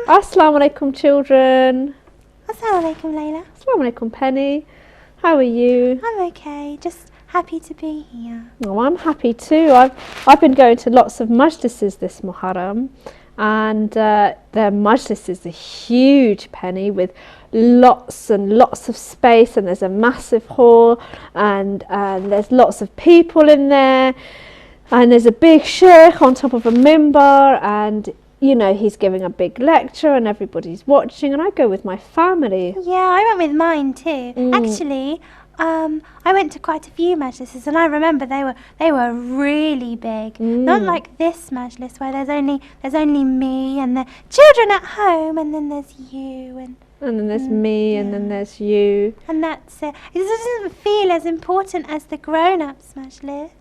Assalamu alaikum, children. Assalamu alaikum, Layla. Assalamu alaikum, Penny. How are you? I'm okay, just happy to be here. Oh, I'm happy too. I've been going to lots of majlises this Muharram, and the majlis is a huge, Penny, with lots and lots of space, and there's a massive hall, and there's lots of people in there, and there's a big sheikh on top of a mimbar, and you know, he's giving a big lecture and everybody's watching, and I go with my family. Yeah, I went with mine too. Actually, I went to quite a few majlises, and I remember they were really big. Not like this majlis where there's only me and the children at home, and then there's you and then there's me, and then there's you. And that's it. It doesn't feel as important as the grown-ups majlis.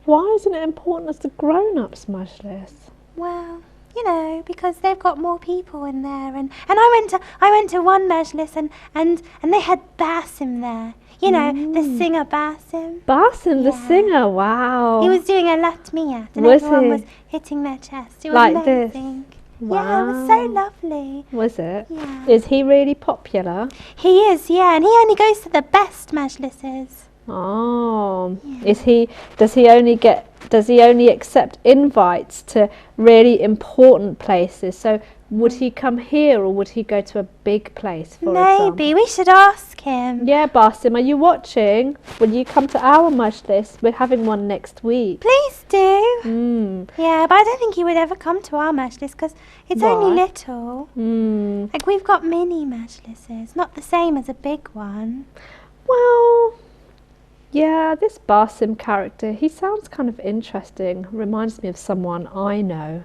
Why isn't it important as the grown-ups majlis? Well, you know, because they've got more people in there, and I went to one majlis and they had Basim there. You know, the singer Basim. Basim, the singer, wow. He was doing a latmiyat, and Was everyone he? was hitting their chest. It was Like amazing. this? Yeah, it was so lovely. Was it? Yeah. Is he really popular? He is, yeah, and he only goes to the best majlises. Oh, does he only accept invites to really important places? So would he come here, or would he go to a big place, for example? Maybe, we should ask him. Yeah, Basim, are you watching? Will you come to our majlis? We're having one next week. Please do. Yeah, but I don't think he would ever come to our majlis because it's only little. Like, we've got mini majlises, not the same as a big one. Well, yeah, this Basim character, he sounds kind of interesting. Reminds me of someone I know.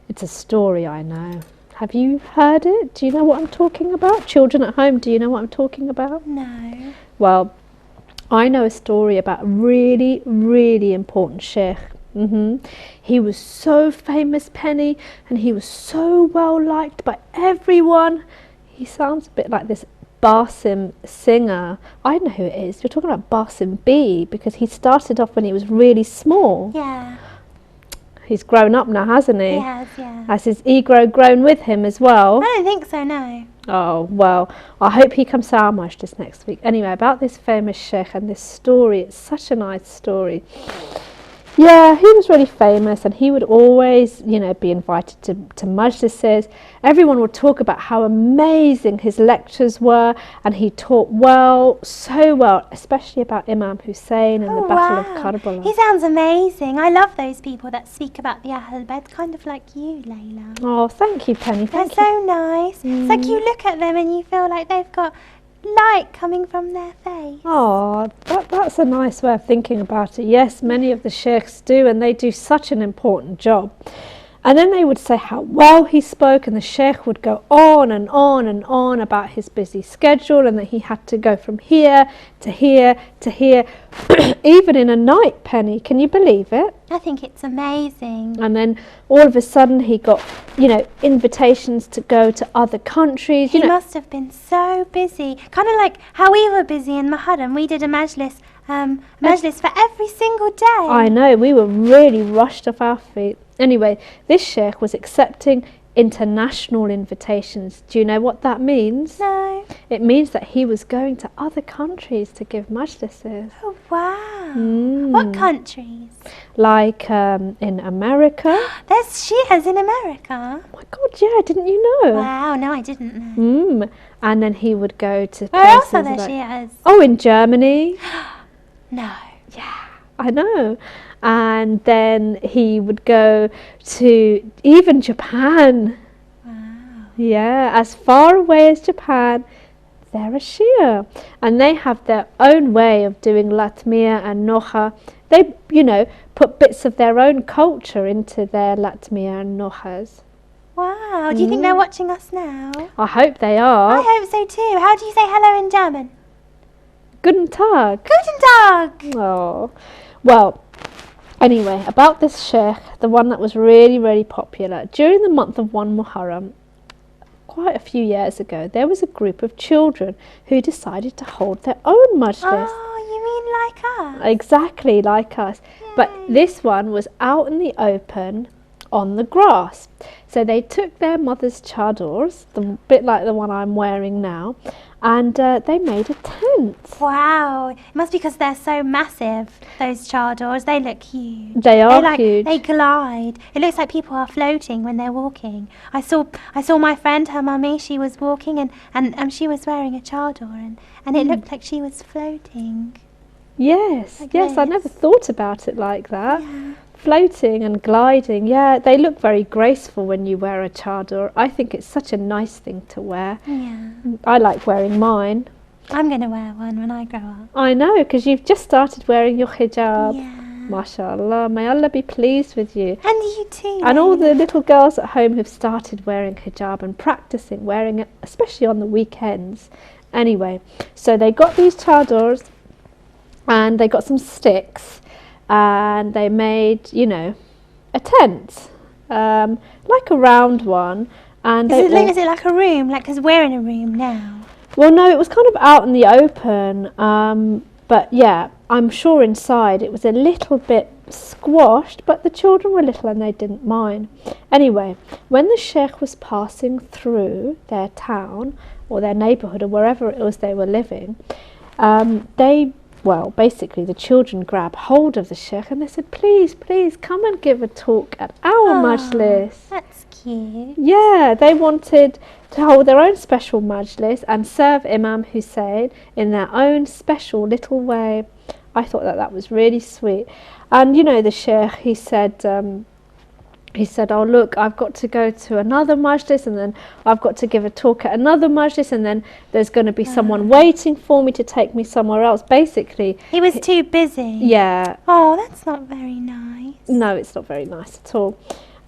It's a story I know. Have you heard it? Do you know what I'm talking about? Children at home, do you know what I'm talking about? No. Well, I know a story about a really, really important sheikh. He was so famous, Penny, and he was so well liked by everyone. He sounds a bit like this Basim singer. I know who it is. You're talking about Basim B, because he started off when he was really small. Yeah. He's grown up now, hasn't he? He has, yeah. Has his ego grown with him as well? I don't think so, no. Oh, well, I hope he comes to our majlis next week. Anyway, about this famous sheikh and this story, it's such a nice story. Yeah, he was really famous, and he would always, you know, be invited to majlises. Everyone would talk about how amazing his lectures were, and he taught well, so well, especially about Imam Hussein and the Battle of Karbala. He sounds amazing. I love those people that speak about the Ahl Bayt, kind of like you, Layla. Oh, thank you, Penny. They're so nice. It's like you look at them and you feel like they've got light coming from their face. Oh, that's a nice way of thinking about it. Yes, many of the sheikhs do, and they do such an important job. And then they would say how well he spoke, and the sheikh would go on and on and on about his busy schedule, and that he had to go from here to here to here, even in a night, Penny. Can you believe it? I think it's amazing. And then all of a sudden he got, you know, invitations to go to other countries. He must have been so busy. Kind of like how we were busy in Muharram. We did a majlis for every single day. I know, we were really rushed off our feet. Anyway, this sheikh was accepting international invitations. Do you know what that means? No. It means that he was going to other countries to give majlises. Oh, wow. What countries? Like in America. There's Shias in America. Oh my God, yeah, didn't you know? Wow, no, I didn't know. And then he would go to Where else are places there like, Shias? oh, in Germany. No. Yeah, I know. And then he would go to even Japan. Wow. Yeah, as far away as Japan, they're a Shia. And they have their own way of doing Latmiya and Noha. They, you know, put bits of their own culture into their Latmiya and Nohas. Wow. Do you think they're watching us now? I hope they are. I hope so too. How do you say hello in German? Guten Tag. Guten Tag. Oh, well, anyway, about this sheikh, the one that was really, really popular. During the month of 1 Muharram, quite a few years ago, there was a group of children who decided to hold their own majlis. Oh, you mean like us? Exactly like us. Yay. But this one was out in the open on the grass. So they took their mother's chadors, the bit like the one I'm wearing now, and they made a tent. Wow, it must be because they're so massive, those chadors. They look huge. They are huge. They glide. It looks like people are floating when they're walking. I saw my friend, her mummy, she was walking and she was wearing a chador and it looked like she was floating. Yes, like yes, I this. never thought about it like that. Yeah. Floating and gliding, yeah, they look very graceful when you wear a chador. I think it's such a nice thing to wear. Yeah. I like wearing mine. I'm going to wear one when I grow up. I know, because you've just started wearing your hijab. Yeah. MashaAllah, may Allah be pleased with you. And you too. And all the Layla. little girls at home have started wearing hijab and practicing wearing it, especially on the weekends. Anyway, so they got these chadors and they got some sticks and they made, you know, a tent, like a round one. And Is it like a room? Like, because we're in a room now. well, no, it was kind of out in the open, but yeah, I'm sure inside it was a little bit squashed, but the children were little and they didn't mind. Anyway, when the sheikh was passing through their town or their neighbourhood or wherever it was they were living, basically the children grabbed hold of the sheikh and they said, please, please come and give a talk at our majlis. That's cute. Yeah, they wanted to hold their own special majlis and serve Imam Hussein in their own special little way. I thought that was really sweet. And you know, the sheikh, he said, oh look, I've got to go to another majlis and then I've got to give a talk at another majlis and then there's going to be someone waiting for me to take me somewhere else. Basically, He was too busy. yeah. Oh, that's not very nice. No, it's not very nice at all.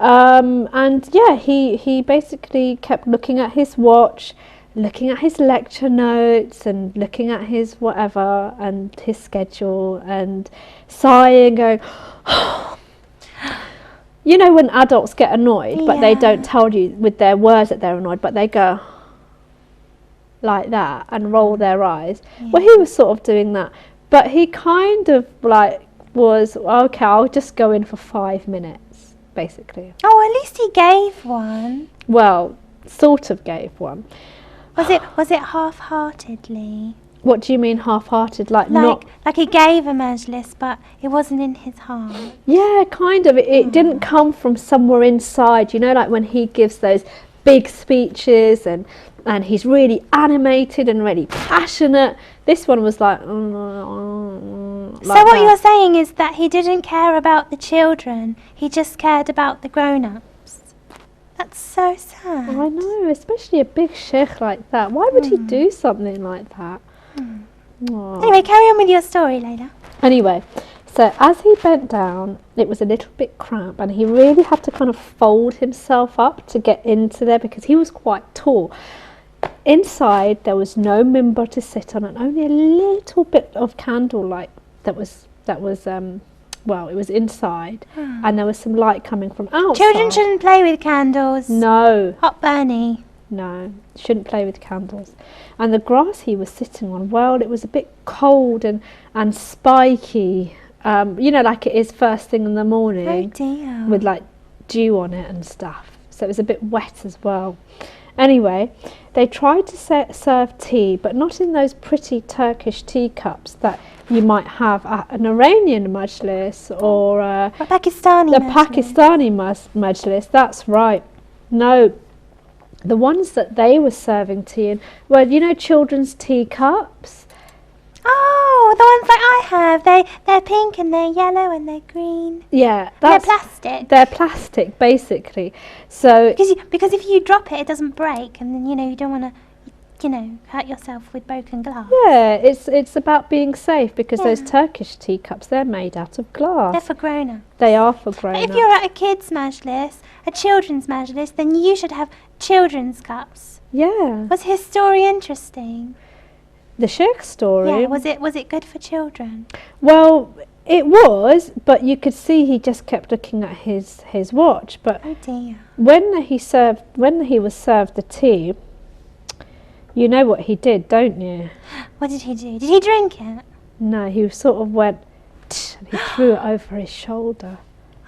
And yeah, he basically kept looking at his watch, looking at his lecture notes and looking at his whatever and his schedule and sighing, going, you know, when adults get annoyed, but they don't tell you with their words that they're annoyed, but they go like that and roll their eyes. Yeah. Well, he was sort of doing that, but he kind of like was, okay, I'll just go in for 5 minutes, basically. Oh, at least he gave one. Well, sort of gave one. Was it half-heartedly? What do you mean half-hearted? Like not... Like he gave a majlis, but it wasn't in his heart. Yeah, kind of. It didn't come from somewhere inside. You know, like when he gives those big speeches and he's really animated and really passionate. This one was like... So what you're saying is that he didn't care about the children. He just cared about the grown-ups. That's so sad. I know, especially a big sheikh like that. Why would he do something like that? Aw. Anyway, carry on with your story, Layla. Anyway, so as he bent down, it was a little bit cramped and he really had to kind of fold himself up to get into there because he was quite tall. Inside, there was no mimbar to sit on and only a little bit of candlelight that was it was inside and there was some light coming from outside. Children shouldn't play with candles. No. Hot Bernie. No, shouldn't play with candles. And the grass he was sitting on, well, it was a bit cold and spiky, you know, like it is first thing in the morning. Oh dear. With like dew on it and stuff. So it was a bit wet as well. Anyway, they tried to serve tea, but not in those pretty Turkish teacups that you might have at an Iranian majlis or A Pakistani the majlis. Pakistani majlis. That's right. No, the ones that they were serving tea in were, you know, children's teacups. Oh, the ones that I have. They're pink and they're yellow and they're green. Yeah, They're plastic. They're plastic, basically. So Because if you drop it, it doesn't break, and then you don't want to, hurt yourself with broken glass. yeah, it's about being safe because those Yeah. Turkish teacups, they're made out of glass. They're for grown-ups. They are for But grown-ups. if you're at a kids' majlis, a children's majlis, then you should have children's cups. Yeah. Was his story interesting? The sheikh story. Yeah. Was it good for children? Well, it was, but you could see he just kept looking at his watch. But Oh dear. when he was served the tea, you know what he did, don't you? What did he do? Did he drink it? No, he sort of went and he threw it over his shoulder.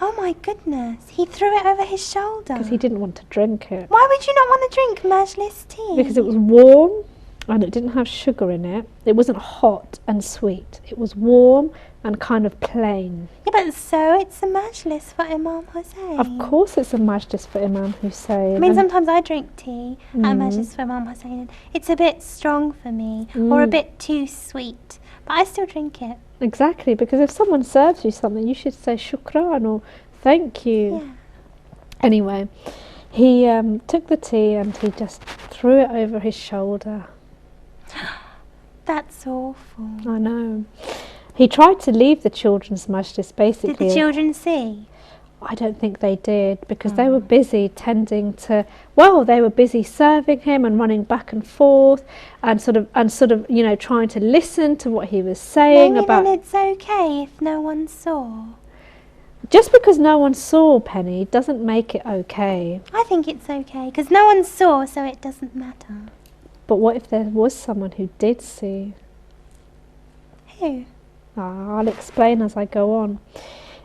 Oh my goodness. He threw it over his shoulder. Because he didn't want to drink it. Why would you not want to drink Majlis tea? Because it was warm and it didn't have sugar in it. It wasn't hot and sweet. It was warm and kind of plain. Yeah, but so it's a Majlis for Imam Hussein. Of course it's a Majlis for Imam Hussein. I mean, sometimes I drink tea at a Majlis for Imam Hussein, and it's a bit strong for me, or a bit too sweet, but I still drink it. Exactly, because if someone serves you something, you should say shukran or thank you. Yeah. Anyway, he took the tea and he just threw it over his shoulder. That's awful. I know. He tried to leave the children's majlis, basically. Did the children see? I don't think they did, because they were busy tending to, they were busy serving him and running back and forth and sort of, you know, trying to listen to what he was saying. Maybe about. then it's okay if no one saw. Just because no one saw, Penny, doesn't make it okay. I think it's okay, because no one saw, so it doesn't matter. But what if there was someone who did see? Who? I'll explain as I go on.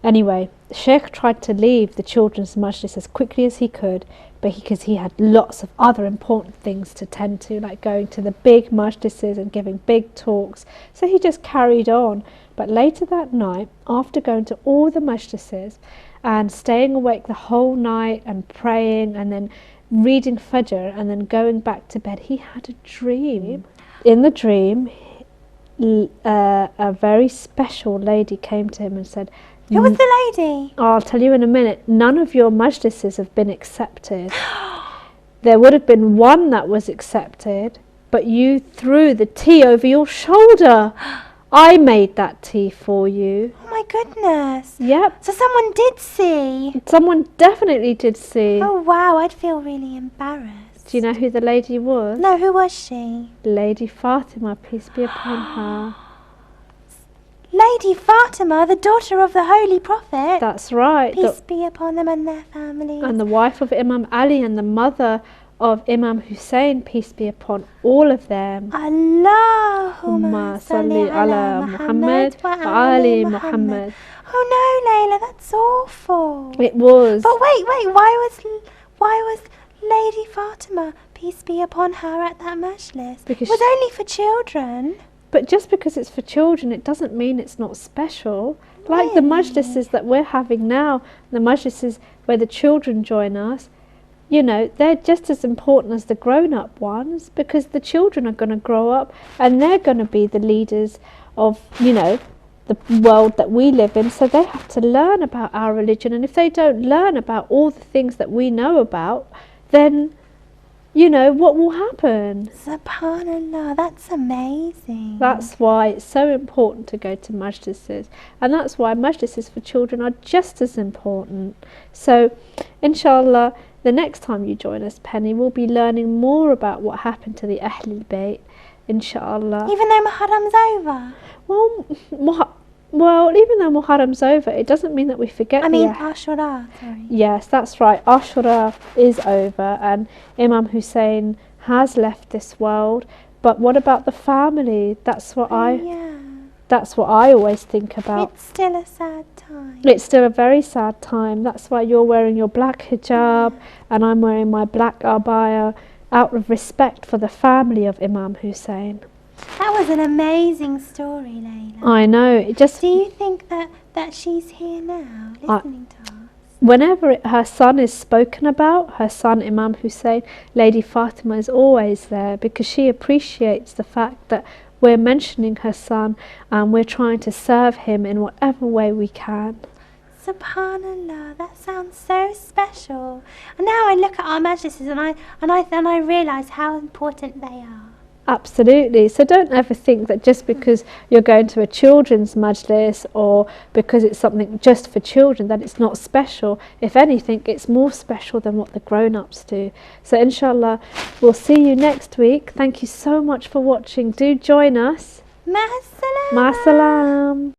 Anyway, the sheikh tried to leave the children's majlis as quickly as he could, because he had lots of other important things to tend to, like going to the big majlises and giving big talks. So he just carried on. But later that night, after going to all the majlises and staying awake the whole night and praying and then reading Fajr and then going back to bed, he had a dream. In the dream, a very special lady came to him and said, Who was the lady? I'll tell you in a minute. None of your majlises have been accepted. There would have been one that was accepted, but you threw the tea over your shoulder. I made that tea for you. Oh my goodness. Yep. So someone did see. Someone definitely did see. Oh wow, I'd feel really embarrassed. Do you know who the lady was? No, who was she? Lady Fatima, peace be upon her. Lady Fatima, the daughter of the Holy Prophet. That's right. Peace be upon them and their families. And the wife of Imam Ali and the mother of Imam Hussein, peace be upon all of them. Allahumma salli ala Muhammad wa ali Muhammad. Oh no, Layla, that's awful. It was. But wait, why was Lady Fatima, peace be upon her, at that majlis? Because it was only for children. But just because it's for children, it doesn't mean it's not special. Like the majlises that we're having now, the majlises where the children join us, you know, they're just as important as the grown-up ones, because the children are going to grow up and they're going to be the leaders of, you know, the world that we live in. So they have to learn about our religion. And if they don't learn about all the things that we know about, then, you know, what will happen? SubhanAllah, that's amazing. That's why it's so important to go to majlises. And that's why majlises for children are just as important. So, inshallah, the next time you join us, Penny, we'll be learning more about what happened to the Ahlul Bayt, inshallah. Even though Muharram's over? Well, even though Muharram's over, it doesn't mean that we forget Ashura, sorry. Yes, that's right. Ashura is over and Imam Hussein has left this world. But what about the family? That's what I always think about. It's still a sad time. It's still a very sad time. That's why you're wearing your black hijab and I'm wearing my black abaya, out of respect for the family of Imam Hussein. That was an amazing story, Layla. I know. Do you think that she's here now, listening to us? Whenever her son is spoken about, her son Imam Hussein, Lady Fatima is always there, because she appreciates the fact that we're mentioning her son and we're trying to serve him in whatever way we can. SubhanAllah, that sounds so special. And now I look at our majlises and I realise how important they are. Absolutely. So don't ever think that just because you're going to a children's majlis or because it's something just for children that it's not special. If anything, it's more special than what the grown-ups do. So inshallah, we'll see you next week. Thank you so much for watching. Do join us. Ma salam. Ma salam.